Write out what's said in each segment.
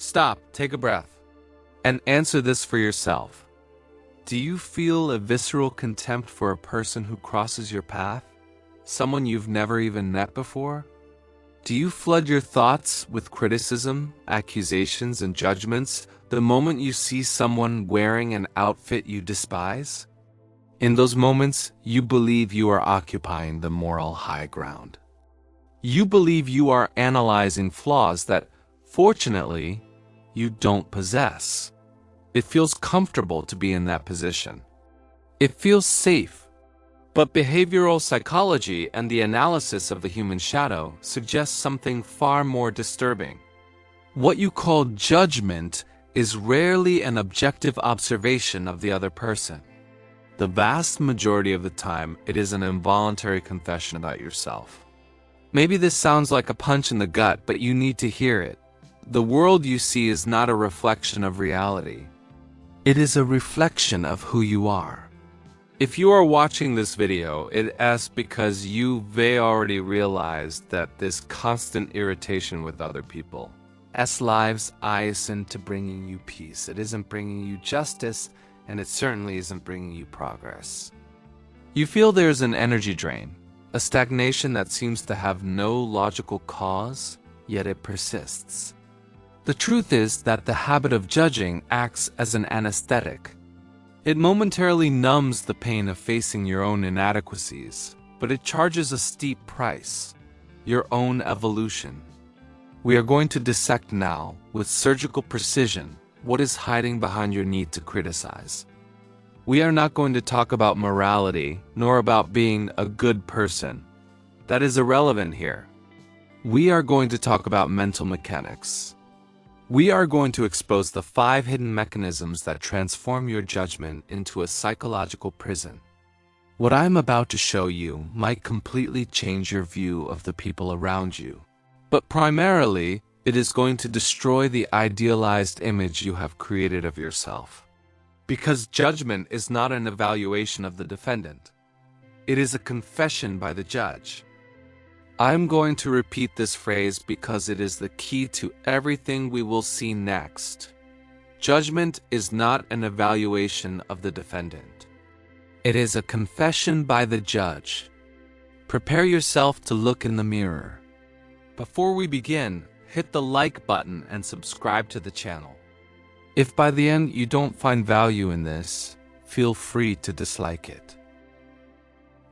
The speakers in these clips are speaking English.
Stop, take a breath, and answer this for yourself. Do you feel a visceral contempt for a person who crosses your path? Someone you've never even met before? Do you flood your thoughts with criticism, accusations, and judgments the moment you see someone wearing an outfit you despise? In those moments, you believe you are occupying the moral high ground. You believe you are analyzing flaws that, fortunately, you don't possess. It feels comfortable to be in that position. It feels safe. But behavioral psychology and the analysis of the human shadow suggests something far more disturbing. What you call judgment is rarely an objective observation of the other person. The vast majority of the time, it is an involuntary confession about yourself. Maybe this sounds like a punch in the gut, but you need to hear it. The world you see is not a reflection of reality. It is a reflection of who you are. If you are watching this video, it is because you may already realized that this constant irritation with other people's lives isn't to bringing you peace. It isn't bringing you justice, and it certainly isn't bringing you progress. You feel there's an energy drain, a stagnation that seems to have no logical cause, yet it persists. The truth is that the habit of judging acts as an anesthetic. It momentarily numbs the pain of facing your own inadequacies, but it charges a steep price: your own evolution. We are going to dissect now, with surgical precision, what is hiding behind your need to criticize. We are not going to talk about morality, nor about being a good person. That is irrelevant here. We are going to talk about mental mechanics. We are going to expose the 5 hidden mechanisms that transform your judgment into a psychological prison. What I am about to show you might completely change your view of the people around you. But primarily, it is going to destroy the idealized image you have created of yourself. Because judgment is not an evaluation of the defendant. It is a confession by the judge. I'm going to repeat this phrase because it is the key to everything we will see next. Judgment is not an evaluation of the defendant. It is a confession by the judge. Prepare yourself to look in the mirror. Before we begin, hit the like button and subscribe to the channel. If by the end you don't find value in this, feel free to dislike it.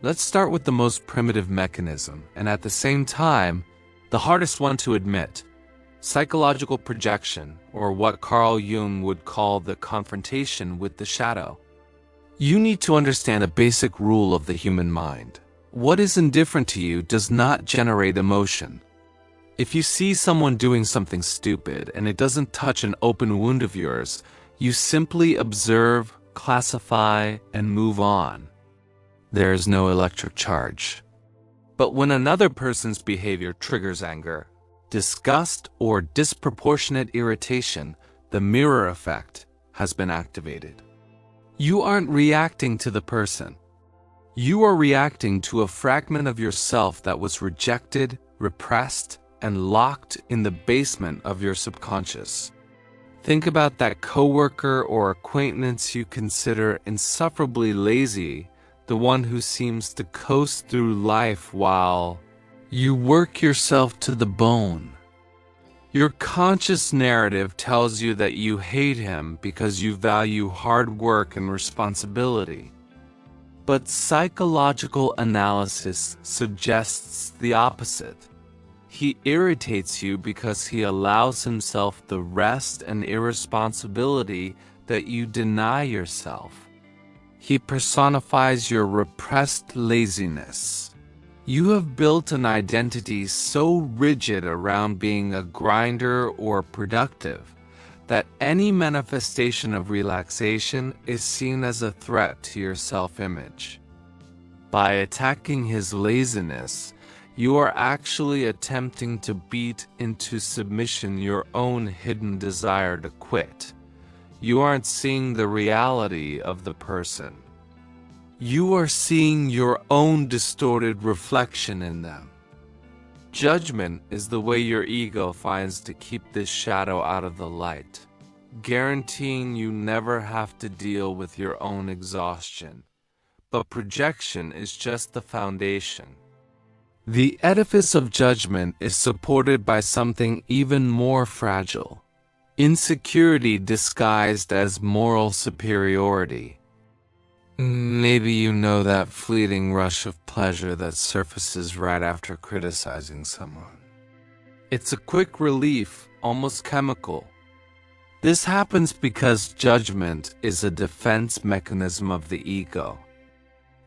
Let's start with the most primitive mechanism, and at the same time, the hardest one to admit: psychological projection, or what Carl Jung would call the confrontation with the shadow. You need to understand a basic rule of the human mind. What is indifferent to you does not generate emotion. If you see someone doing something stupid and it doesn't touch an open wound of yours, you simply observe, classify, and move on. There is no electric charge. But when another person's behavior triggers anger, disgust, or disproportionate irritation, the mirror effect has been activated. You aren't reacting to the person. You are reacting to a fragment of yourself that was rejected, repressed, and locked in the basement of your subconscious. Think about that coworker or acquaintance you consider insufferably lazy, the one who seems to coast through life while you work yourself to the bone. Your conscious narrative tells you that you hate him because you value hard work and responsibility. But psychological analysis suggests the opposite. He irritates you because he allows himself the rest and irresponsibility that you deny yourself. He personifies your repressed laziness. You have built an identity so rigid around being a grinder or productive that any manifestation of relaxation is seen as a threat to your self-image. By attacking his laziness, you are actually attempting to beat into submission your own hidden desire to quit. You aren't seeing the reality of the person. You are seeing your own distorted reflection in them. Judgment is the way your ego finds to keep this shadow out of the light, guaranteeing you never have to deal with your own exhaustion. But projection is just the foundation. The edifice of judgment is supported by something even more fragile: insecurity disguised as moral superiority. Maybe you know that fleeting rush of pleasure that surfaces right after criticizing someone. It's a quick relief, almost chemical. This happens because judgment is a defense mechanism of the ego.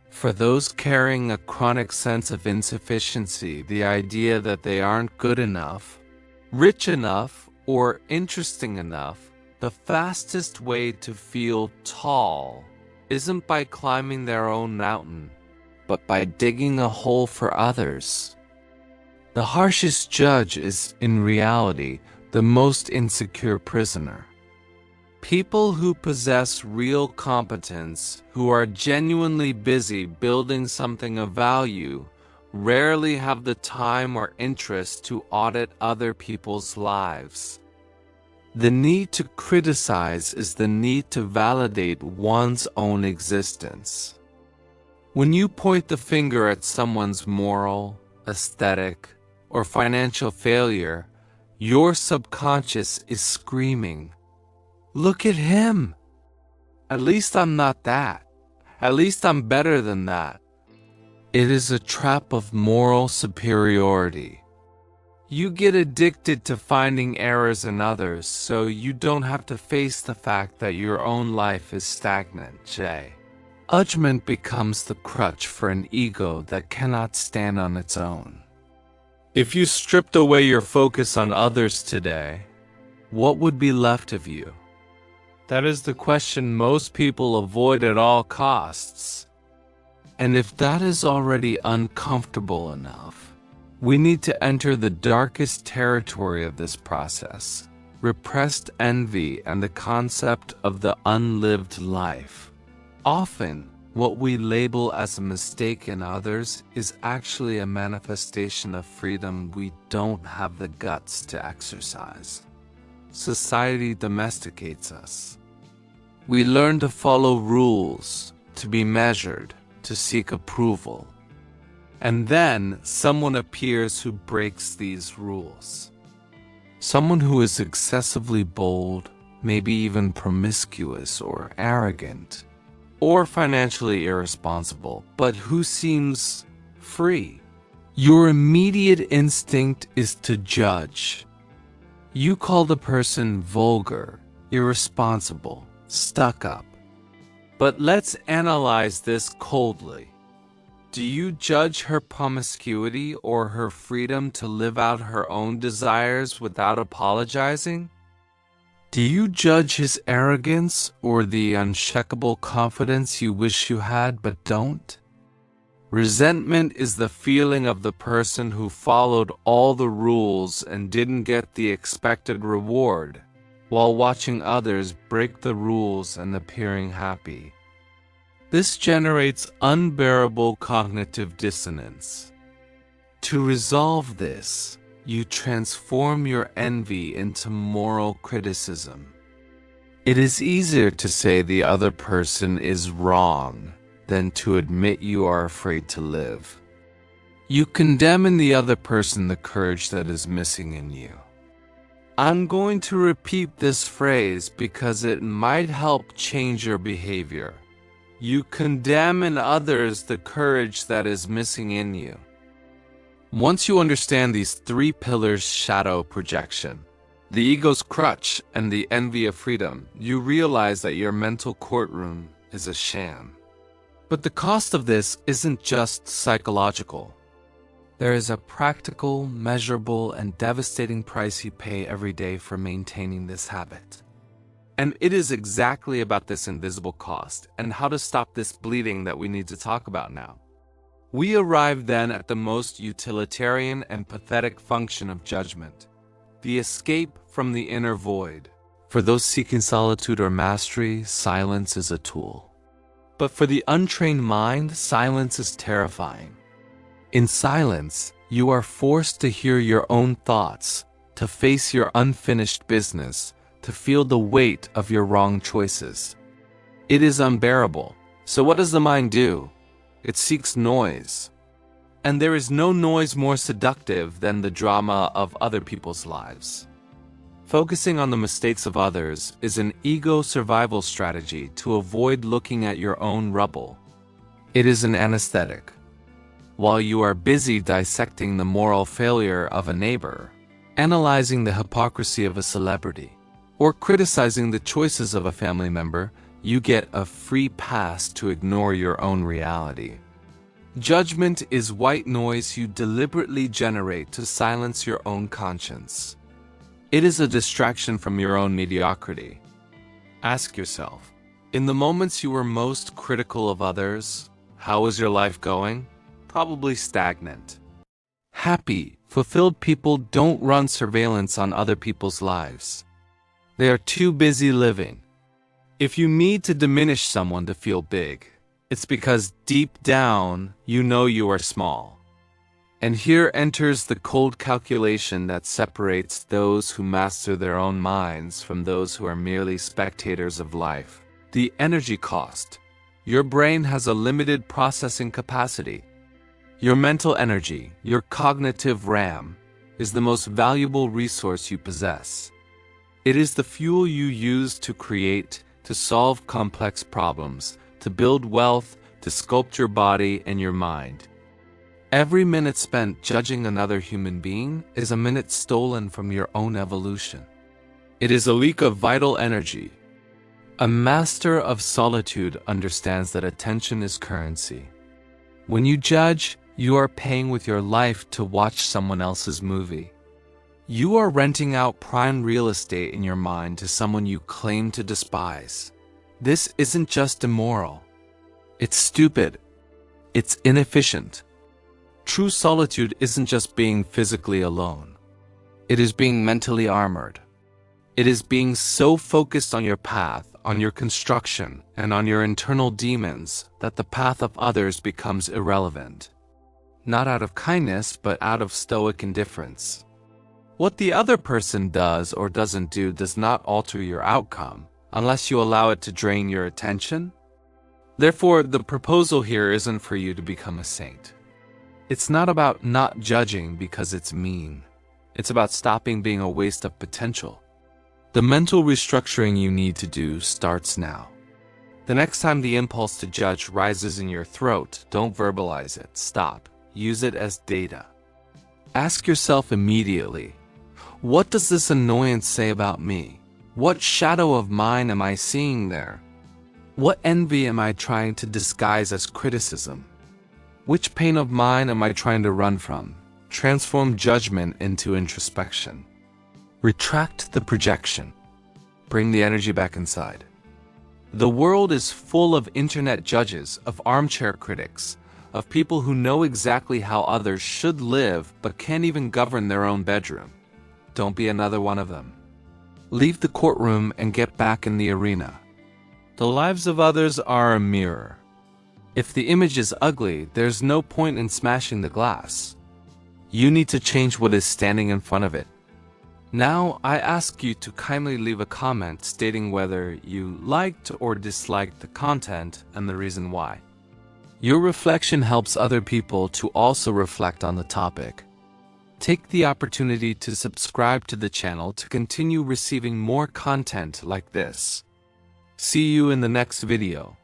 For those carrying a chronic sense of insufficiency, the idea that they aren't good enough, rich enough, or interesting enough, the fastest way to feel tall isn't by climbing their own mountain, but by digging a hole for others. The harshest judge is, in reality, the most insecure prisoner. People who possess real competence, who are genuinely busy building something of value, rarely have the time or interest to audit other people's lives. The need to criticize is the need to validate one's own existence. When you point the finger at someone's moral, aesthetic, or financial failure, your subconscious is screaming, "Look at him! At least I'm not that. At least I'm better than that." It is a trap of moral superiority. You get addicted to finding errors in others so you don't have to face the fact that your own life is stagnant. Judgment becomes the crutch for an ego that cannot stand on its own. If you stripped away your focus on others today, what would be left of you? That is the question most people avoid at all costs. And if that is already uncomfortable enough, we need to enter the darkest territory of this process: repressed envy and the concept of the unlived life. Often, what we label as a mistake in others is actually a manifestation of freedom we don't have the guts to exercise. Society domesticates us. We learn to follow rules, to be measured, to seek approval. And then someone appears who breaks these rules. Someone who is excessively bold, maybe even promiscuous or arrogant, or financially irresponsible, but who seems free. Your immediate instinct is to judge. You call the person vulgar, irresponsible, stuck up. But let's analyze this coldly. Do you judge her promiscuity or her freedom to live out her own desires without apologizing? Do you judge his arrogance or the unshakable confidence you wish you had but don't? Resentment is the feeling of the person who followed all the rules and didn't get the expected reward, while watching others break the rules and appearing happy. This generates unbearable cognitive dissonance. To resolve this, you transform your envy into moral criticism. It is easier to say the other person is wrong than to admit you are afraid to live. You condemn in the other person the courage that is missing in you. I'm going to repeat this phrase because it might help change your behavior. You condemn in others the courage that is missing in you. Once you understand these three pillars: shadow projection, the ego's crutch, and the envy of freedom, you realize that your mental courtroom is a sham. But the cost of this isn't just psychological. There is a practical, measurable, and devastating price you pay every day for maintaining this habit. And it is exactly about this invisible cost and how to stop this bleeding that we need to talk about now. We arrive then at the most utilitarian and pathetic function of judgment: the escape from the inner void. For those seeking solitude or mastery, silence is a tool. But for the untrained mind, silence is terrifying. In silence, You are forced to hear your own thoughts, to face your unfinished business, to feel the weight of your wrong choices. It is unbearable. So what does the mind do? It seeks noise. And there is no noise more seductive than the drama of other people's lives. Focusing on the mistakes of others is an ego survival strategy to avoid looking at your own rubble. It is an anesthetic. While you are busy dissecting the moral failure of a neighbor, analyzing the hypocrisy of a celebrity, or criticizing the choices of a family member, you get a free pass to ignore your own reality. Judgment is white noise you deliberately generate to silence your own conscience. It is a distraction from your own mediocrity. Ask yourself, in the moments you were most critical of others, how is your life going? Probably stagnant. Happy, fulfilled people don't run surveillance on other people's lives. They are too busy living. If you need to diminish someone to feel big, it's because deep down you know you are small. And here enters the cold calculation that separates those who master their own minds from those who are merely spectators of life. The energy cost. Your brain has a limited processing capacity. Your mental energy, your cognitive RAM, is the most valuable resource you possess. It is the fuel you use to create, to solve complex problems, to build wealth, to sculpt your body and your mind. Every minute spent judging another human being is a minute stolen from your own evolution. It is a leak of vital energy. A master of solitude understands that attention is currency. When you judge, you are paying with your life to watch someone else's movie. You are renting out prime real estate in your mind to someone you claim to despise. This isn't just immoral. It's stupid. It's inefficient. True solitude isn't just being physically alone. It is being mentally armored. It is being so focused on your path, on your construction, and on your internal demons that the path of others becomes irrelevant. Not out of kindness, but out of stoic indifference. What the other person does or doesn't do does not alter your outcome, unless you allow it to drain your attention. Therefore, the proposal here isn't for you to become a saint. It's not about not judging because it's mean. It's about stopping being a waste of potential. The mental restructuring you need to do starts now. The next time the impulse to judge rises in your throat, don't verbalize it. Stop. Use it as data. Ask yourself immediately, what does this annoyance say about me? What shadow of mine am I seeing there? What envy am I trying to disguise as criticism? Which pain of mine am I trying to run from? Transform judgment into introspection. Retract the projection. Bring the energy back inside. The world is full of internet judges, of armchair critics, of people who know exactly how others should live but can't even govern their own bedroom. Don't be another one of them. Leave the courtroom and get back in the arena. The lives of others are a mirror. If the image is ugly, there's no point in smashing the glass. You need to change what is standing in front of it. Now, I ask you to kindly leave a comment stating whether you liked or disliked the content and the reason why. Your reflection helps other people to also reflect on the topic. Take the opportunity to subscribe to the channel to continue receiving more content like this. See you in the next video.